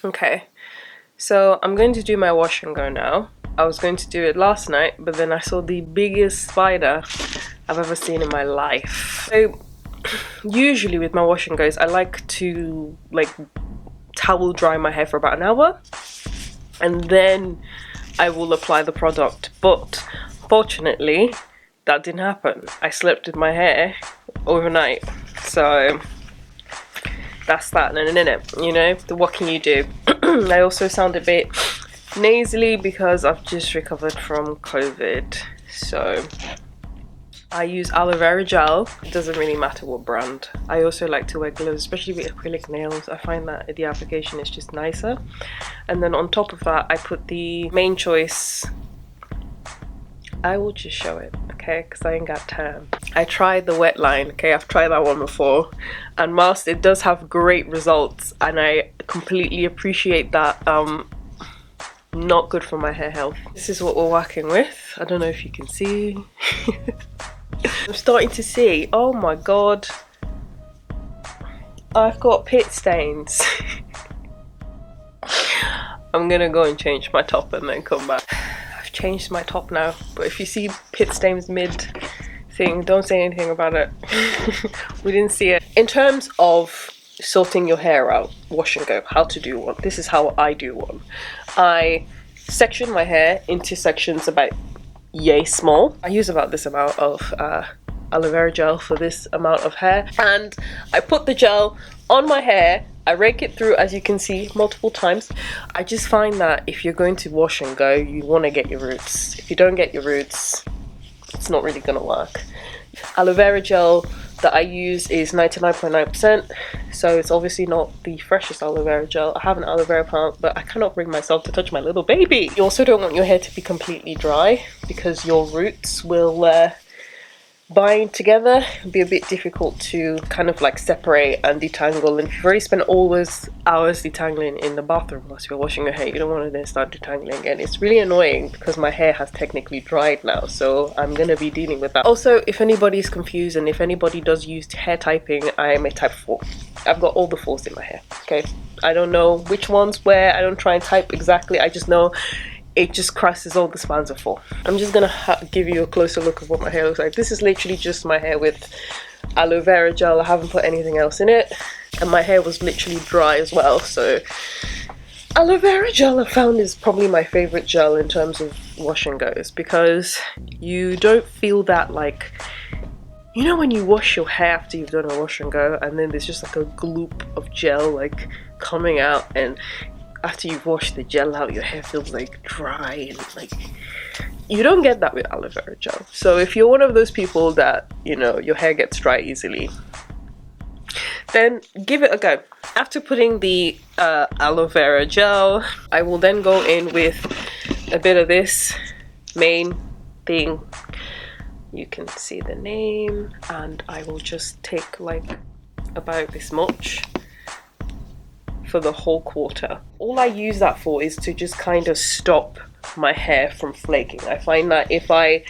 Okay, so I'm going to do my wash and go now. I was going to do it last night, but then I saw the biggest spider I've ever seen in my life. So usually with my wash and goes, I like to towel dry my hair for about an hour and then I will apply the product. But fortunately that didn't happen. I slept with my hair overnight, so that's that. And in it, you know, what can you do? I also sound a bit nasally because I've just recovered from COVID, so I use aloe vera gel. It doesn't really matter what brand. I also like to wear gloves, especially with acrylic nails. I find that the application is just nicer. And then on top of that, I put the main choice. I will just show it, okay, because I ain't got time. I tried the wet line, okay, I've tried that one before, and whilst it does have great results and I completely appreciate that, not good for my hair health. This is what we're working with. I don't know if you can see. I'm starting to see, oh my god, I've got pit stains. I'm gonna go and change my top and then come back. I've changed my top now, but if you see pit stains mid thing, don't say anything about it. We didn't see it. In terms of sorting your hair out, wash and go, how to do one. This is how I do one. I section my hair into sections about yay small. I use about this amount of aloe vera gel for this amount of hair, and I put the gel on my hair. I rake it through, as you can see, multiple times. I just find that if you're going to wash and go, you want to get your roots. If you don't get your roots, it's not really gonna work. Aloe vera gel that I use is 99.9%, so it's obviously not the freshest aloe vera gel. I have an aloe vera plant, but I cannot bring myself to touch my little baby. You also don't want your hair to be completely dry because your roots will bind together. It'll be a bit difficult to kind of like separate and detangle, and if you've already spent all those hours detangling in the bathroom whilst you're washing your hair, you don't want to then start detangling again. It's really annoying because my hair has technically dried now, so I'm gonna be dealing with that. Also, if anybody's confused and if anybody does use hair typing, I am a type 4. I've got all the 4s in my hair, okay? I don't know which ones where. I don't try and type exactly, I just know it just crosses all the spans of 4. I'm just gonna give you a closer look of what my hair looks like. This is literally just my hair with aloe vera gel. I haven't put anything else in it, and my hair was literally dry as well, so aloe vera gel I found is probably my favorite gel in terms of wash and goes, because you don't feel that, like, you know when you wash your hair after you've done a wash and go and then there's just like a gloop of gel like coming out, and after you've washed the gel out, your hair feels like dry, and like you don't get that with aloe vera gel. So if you're one of those people that, you know, your hair gets dry easily, then give it a go. After putting the aloe vera gel, I will then go in with a bit of this main thing. You can see the name, and I will just take like about this much for the whole quarter. All I use that for is to just kind of stop my hair from flaking. I find that if I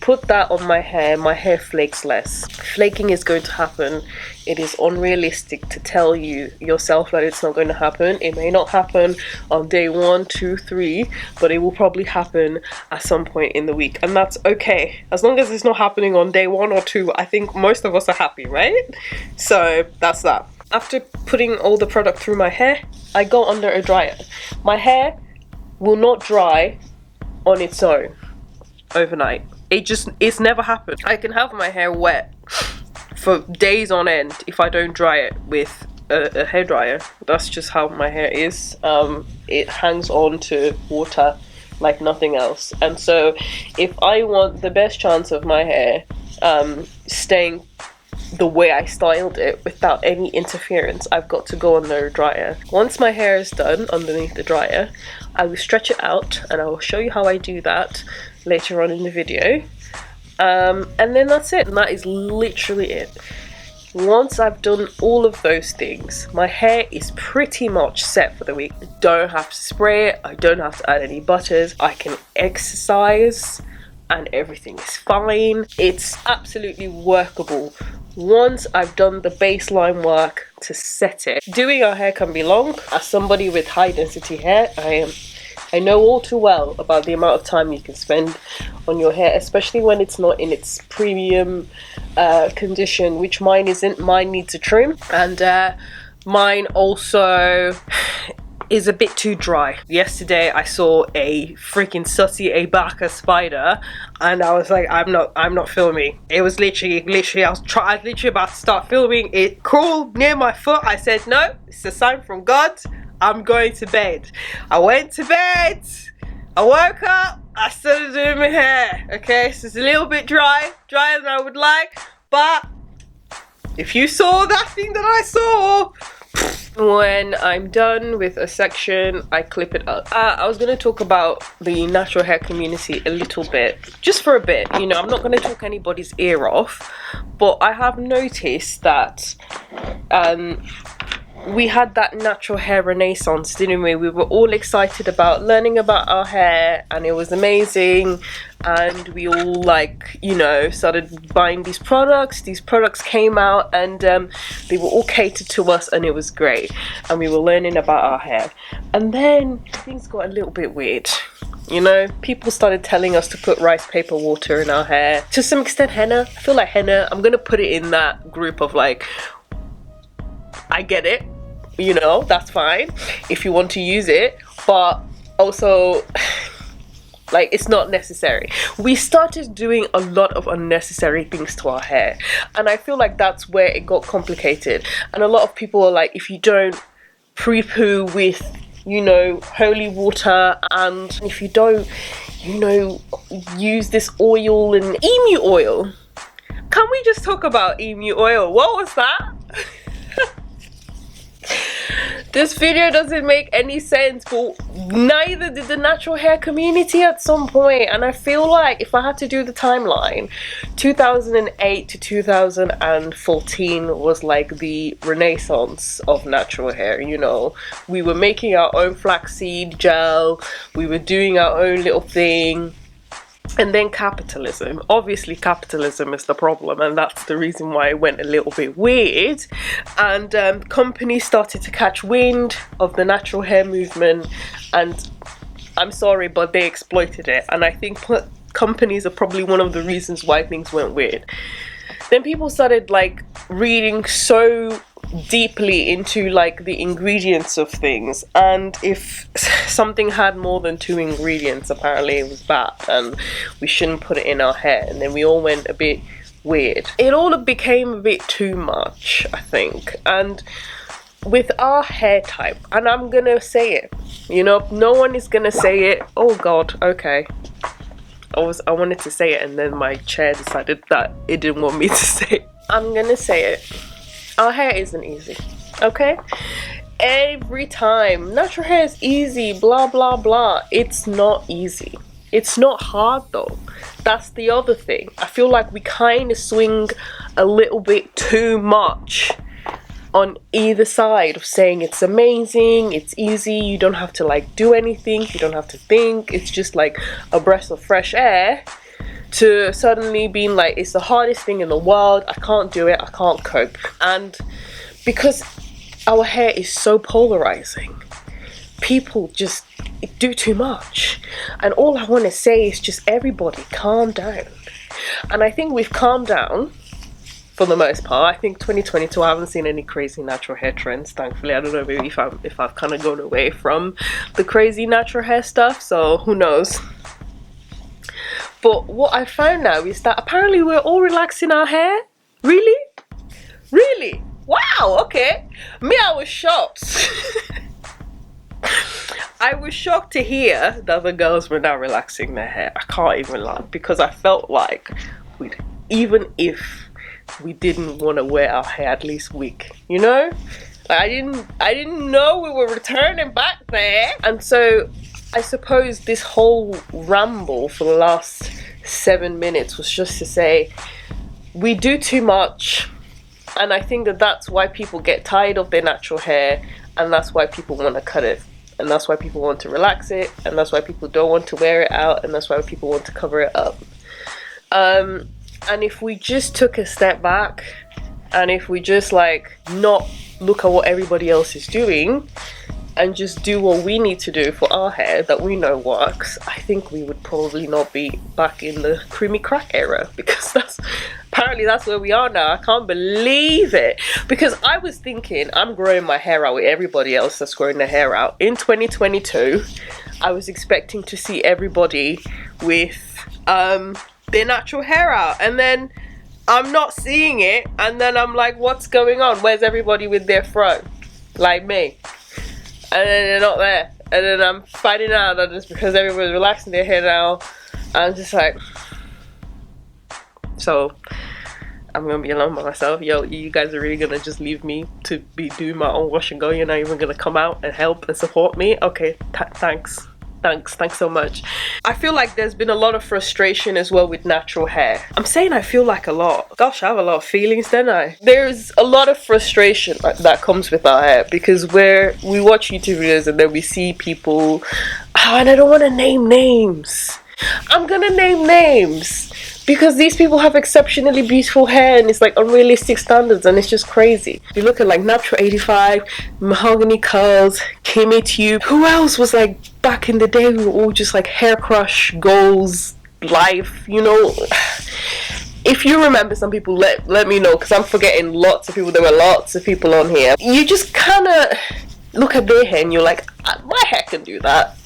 put that on my hair flakes less. Flaking is going to happen. It is unrealistic to tell you yourself that it's not going to happen. It may not happen on day 1, 2, 3, but it will probably happen at some point in the week, and that's okay. As long as it's not happening on day 1 or 2, I think most of us are happy, right? So that's that. After putting all the product through my hair, I go under a dryer. My hair will not dry on its own overnight. It's never happened. I can have my hair wet for days on end if I don't dry it with a hairdryer. That's just how my hair is. It hangs on to water like nothing else. And so if I want the best chance of my hair staying the way I styled it without any interference, I've got to go under a dryer. Once my hair is done underneath the dryer, I will stretch it out, and I will show you how I do that later on in the video. And then that's it, and that is literally it. Once I've done all of those things, my hair is pretty much set for the week. I don't have to spray it, I don't have to add any butters, I can exercise and everything is fine. It's absolutely workable once I've done the baseline work to set it. Doing our hair can be long. As somebody with high density hair, I know all too well about the amount of time you can spend on your hair, especially when it's not in its premium condition, which mine isn't. Mine needs a trim, and mine also is a bit too dry. Yesterday I saw a freaking sussy Abaka spider, and I was like, I'm not filming. It was literally I was literally about to start filming. It crawled near my foot. I said, no, it's a sign from God. I'm going to bed. I went to bed. I woke up. I started doing my hair. Okay, so it's a little bit drier than I would like, but if you saw that thing that I saw, when I'm done with a section, I clip it up. I was going to talk about the natural hair community a little bit, just for a bit. You know, I'm not going to talk anybody's ear off, but I have noticed that we had that natural hair renaissance, didn't we? We were all excited about learning about our hair, and it was amazing, and we all, like, you know, started buying these products. These products came out, and they were all catered to us, and it was great, and we were learning about our hair. And then things got a little bit weird. You know, people started telling us to put rice paper water in our hair. To some extent, henna. I feel like henna, I'm gonna put it in that group of, like, I get it, you know, that's fine if you want to use it, but also, like, it's not necessary. We started doing a lot of unnecessary things to our hair, and I feel like that's where it got complicated. And a lot of people are like, if you don't pre-poo with, you know, holy water, and if you don't, you know, use this oil and emu oil. Can we just talk about emu oil? What was that? This video doesn't make any sense, but neither did the natural hair community at some point. And I feel like if I had to do the timeline, 2008 to 2014 was like the renaissance of natural hair. You know, we were making our own flaxseed gel, we were doing our own little thing. And then capitalism. Obviously capitalism is the problem, and that's the reason why it went a little bit weird. And companies started to catch wind of the natural hair movement, and I'm sorry, but they exploited it. And I think companies are probably one of the reasons why things went weird. Then people started, like, reading so deeply into, like, the ingredients of things, and if something had more than 2 ingredients, apparently it was bad and we shouldn't put it in our hair. And then we all went a bit weird. It all became a bit too much, I think. And with our hair type, and I'm gonna say it, you know, no one is gonna say it. Oh god, okay, I wanted to say it, and then my chair decided that it didn't want me to say it. I'm gonna say it. Our hair isn't easy, okay? Every time, natural hair is easy, blah, blah, blah. It's not easy. It's not hard, though. That's the other thing. I feel like we kind of swing a little bit too much on either side of saying it's amazing, it's easy, you don't have to, like, do anything, you don't have to think, it's just like a breath of fresh air, to suddenly being like, it's the hardest thing in the world, I can't do it, I can't cope. And because our hair is so polarizing, people just do too much. And all I want to say is just, everybody calm down. And I think we've calmed down for the most part. I think 2022, I haven't seen any crazy natural hair trends, thankfully. I don't know, maybe if I've kind of gone away from the crazy natural hair stuff, so who knows. But what I found now is that apparently we're all relaxing our hair. Really? Really? Wow, okay. Me, I was shocked. I was shocked to hear that the girls were now relaxing their hair. I can't even lie, because I felt like even if we didn't want to wear our hair at least a week, you know? Like, I didn't know we were returning back there. And so I suppose this whole ramble for the last 7 minutes was just to say, we do too much, and I think that that's why people get tired of their natural hair, and that's why people want to cut it, and that's why people want to relax it, and that's why people don't want to wear it out, and that's why people want to cover it up. And if we just took a step back, and if we just like not look at what everybody else is doing and just do what we need to do for our hair that we know works, I think we would probably not be back in the creamy crack era, because apparently that's where we are now. I can't believe it, because I was thinking I'm growing my hair out with everybody else that's growing their hair out in 2022. I was expecting to see everybody with their natural hair out, and then I'm not seeing it, and then I'm like, what's going on? Where's everybody with their fro like me? And then they're not there, and then I'm finding out that it's because everybody's relaxing their hair now. I'm just like, so I'm gonna be alone by myself. Yo, you guys are really gonna just leave me to be doing my own wash and go? You're not even gonna come out and help and support me? Okay, thanks so much. I feel like there's been a lot of frustration as well with natural hair. I'm saying I feel like a lot. Gosh, I have a lot of feelings, don't I? There's a lot of frustration that comes with our hair, because we watch YouTube videos and then we see people, and I don't want to name names. I'm gonna name names, because these people have exceptionally beautiful hair and it's like unrealistic standards, and it's just crazy. You look at like Natural 85, Mahogany Curls, Kimmaytube. Who else was like back in the day? We were all just like hair crush, goals, life, you know. If you remember some people, let me know, because I'm forgetting lots of people. There were lots of people on here. You just kind of look at their hair and you're like, my hair can do that,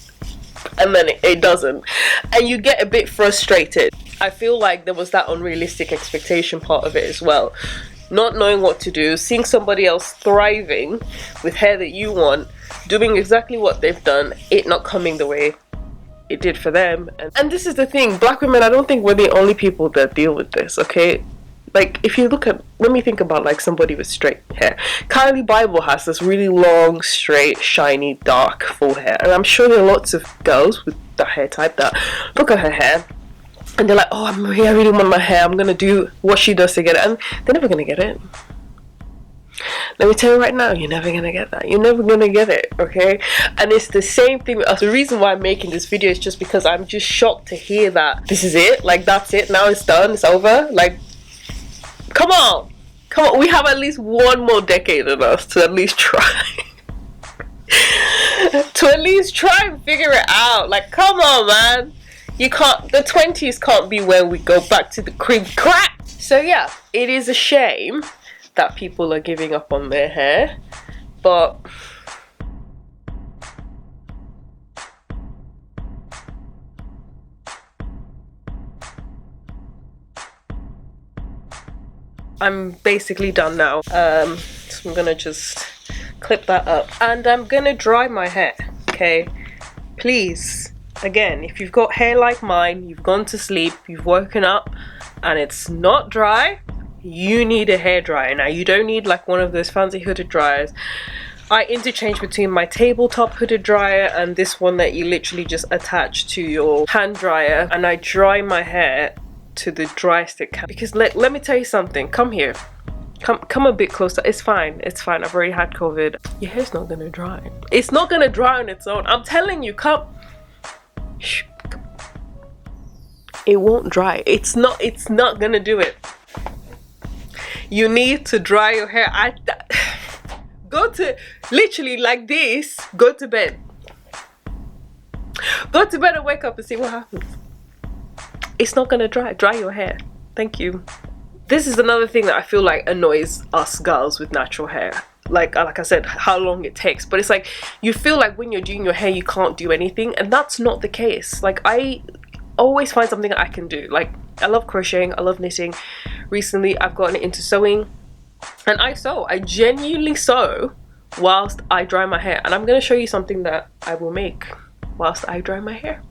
and then it doesn't, and you get a bit frustrated. I feel like there was that unrealistic expectation part of it as well, not knowing what to do, seeing somebody else thriving with hair that you want, doing exactly what they've done, it not coming the way it did for them. And this is the thing, black women, I don't think we're the only people that deal with this, okay? Like, if you look at, let me think about like somebody with straight hair. Kylie Bible has this really long, straight, shiny, dark, full hair, and I'm sure there are lots of girls with that hair type that look at her hair and they're like, oh, I really want my hair, I'm gonna do what she does to get it, and they're never gonna get it. Let me tell you right now, you're never gonna get that. You're never gonna get it, okay? And it's the same thing. The reason why I'm making this video is just because I'm just shocked to hear that this is it, like that's it, now it's done, it's over. Like, come on, we have at least one more decade in us to at least try. To at least try and figure it out. Like, come on, man. You can't, the 20s can't be where we go back to the cream crack. So yeah, it is a shame that people are giving up on their hair, but I'm basically done now. So I'm gonna just clip that up and I'm gonna dry my hair, okay? Please, again, if you've got hair like mine, you've gone to sleep, you've woken up and it's not dry, you need a hair dryer. Now, you don't need like one of those fancy hooded dryers. I interchange between my tabletop hooded dryer and this one that you literally just attach to your hand dryer, and I dry my hair to the driest it can. Because let me tell you something, come here, come a bit closer. It's fine, I've already had COVID. Your hair's not gonna dry. It's not gonna dry on its own, I'm telling you. Come. Shh. It won't dry. It's not gonna do it. You need to dry your hair. Go to, literally like this, go to bed and wake up and see what happens. It's not gonna dry your hair. Thank you. This is another thing that I feel like annoys us girls with natural hair. Like I said, how long it takes. But it's like, you feel like when you're doing your hair, you can't do anything. And that's not the case. Like, I always find something I can do. Like, I love crocheting, I love knitting. Recently, I've gotten into sewing. And I sew. I genuinely sew whilst I dry my hair. And I'm going to show you something that I will make whilst I dry my hair.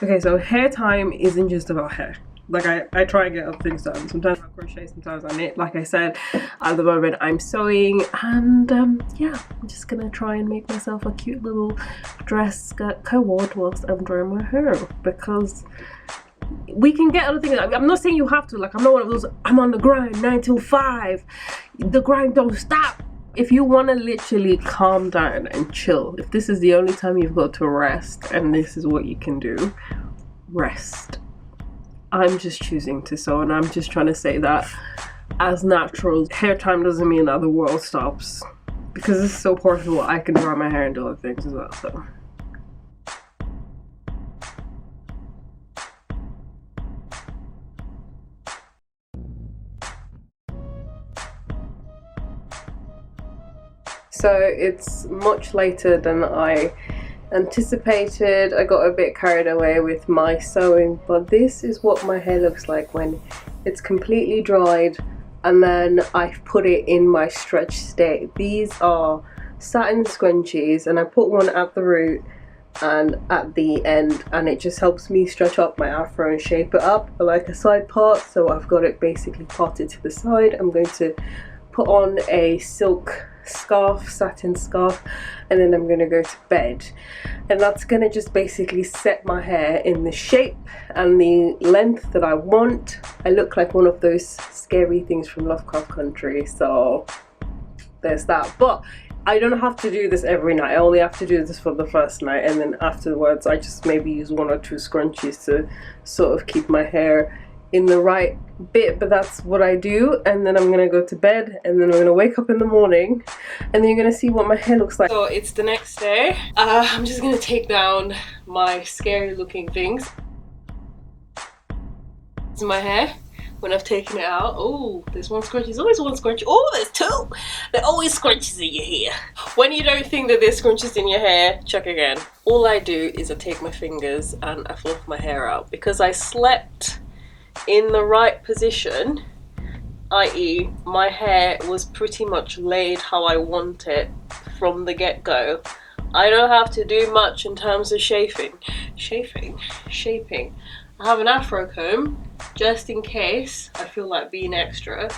Okay, so hair time isn't just about hair. Like, I try and get other things done. Sometimes I crochet, sometimes I knit. Like I said, at the moment I'm sewing, and yeah, I'm just gonna try and make myself a cute little dress skirt co-ord whilst I'm drying my hair, because we can get other things. I'm not saying you have to. Like, I'm not one of those, I'm on the grind 9 till 5. The grind don't stop. If you want to literally calm down and chill, if this is the only time you've got to rest and this is what you can do, rest. I'm just choosing to sew, and I'm just trying to say that as natural hair time doesn't mean that the world stops, because it's so portable. I can dry my hair and do other things as well. So it's much later than I anticipated. I got a bit carried away with my sewing, but this is what my hair looks like when it's completely dried and then I've put it in my stretch state. These are satin scrunchies, and I put one at the root and at the end, and it just helps me stretch up my afro and shape it up like a side part. So I've got it basically parted to the side. I'm going to put on a silk scarf, satin scarf, and then I'm gonna go to bed, and that's gonna just basically set my hair in the shape and the length that I want. I look like one of those scary things from Lovecraft Country, so there's that. But I don't have to do this every night. I only have to do this for the first night, and then afterwards I just maybe use 1 or 2 scrunchies to sort of keep my hair in the right bit. But that's what I do, and then I'm gonna go to bed, and then I'm gonna wake up in the morning, and then you're gonna see what my hair looks like. So it's the next day. I'm just gonna take down my scary looking things. This is my hair when I've taken it out. Oh, there's one scrunchie. There's always one scrunchie. Oh, there's 2. There are always scrunchies in your hair. When you don't think that there's scrunchies in your hair, check again. All I do is I take my fingers and I fluff my hair out, because I slept in the right position, i.e. my hair was pretty much laid how I want it from the get-go. I don't have to do much in terms of shaping. I have an afro comb just in case I feel like being extra,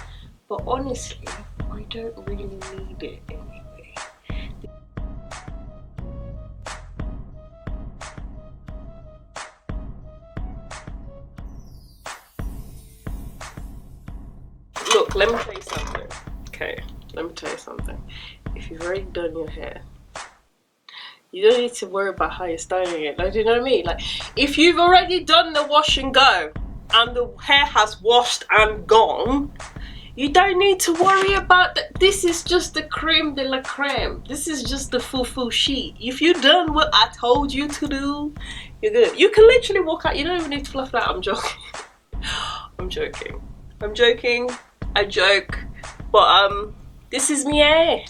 but honestly I don't really need it anyway. Look, let me tell you something. Okay, let me tell you something. If you've already done your hair, you don't need to worry about how you're styling it. Like, do you know what I mean? Like, if you've already done the wash and go and the hair has washed and gone, you don't need to worry about that. This is just the creme de la creme. This is just the full sheet. If you've done what I told you to do, you're good. You can literally walk out. You don't even need to fluff that. I'm joking. I'm joking. I'm joking. I joke. But this is me hair.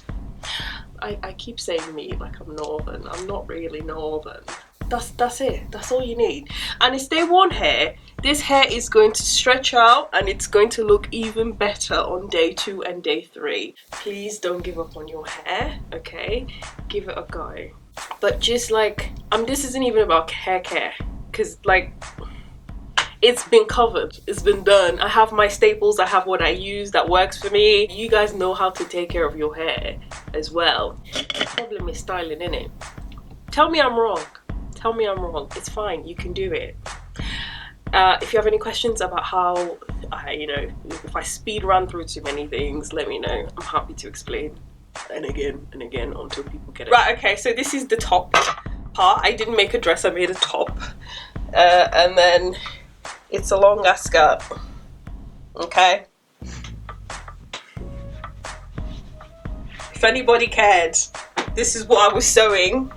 I keep saying me like I'm northern. I'm not really northern. That's it. That's all you need. And it's day 1 hair. This hair is going to stretch out, and it's going to look even better on day 2 and day 3. Please don't give up on your hair, okay? Give it a go. But just like, this isn't even about hair care, because like, it's been covered, it's been done. I have my staples, I have what I use that works for me. You guys know how to take care of your hair as well. The problem is styling, innit? Tell me I'm wrong. Tell me I'm wrong. It's fine, you can do it. If you have any questions about how, if I speed run through too many things, let me know. I'm happy to explain. And again until people get it. Right, okay, so this is the top part. I didn't make a dress, I made a top. And then it's a long ass skirt, okay? If anybody cared, this is what I was sewing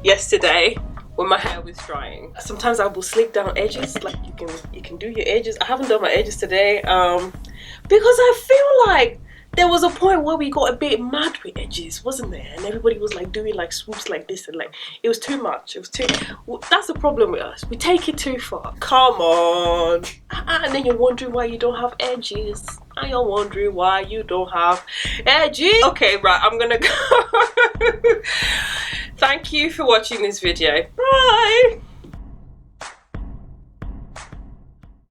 yesterday when my hair was drying. Sometimes I will sleek down edges, like you can do your edges. I haven't done my edges today because I feel like there was a point where we got a bit mad with edges, wasn't there? And everybody was like doing like swoops like this, and like it was too much. It was too. That's the problem with us. We take it too far. Come on. And then you're wondering why you don't have edges. And you're wondering why you don't have edges. Okay, right. I'm gonna go. Thank you for watching this video. Bye.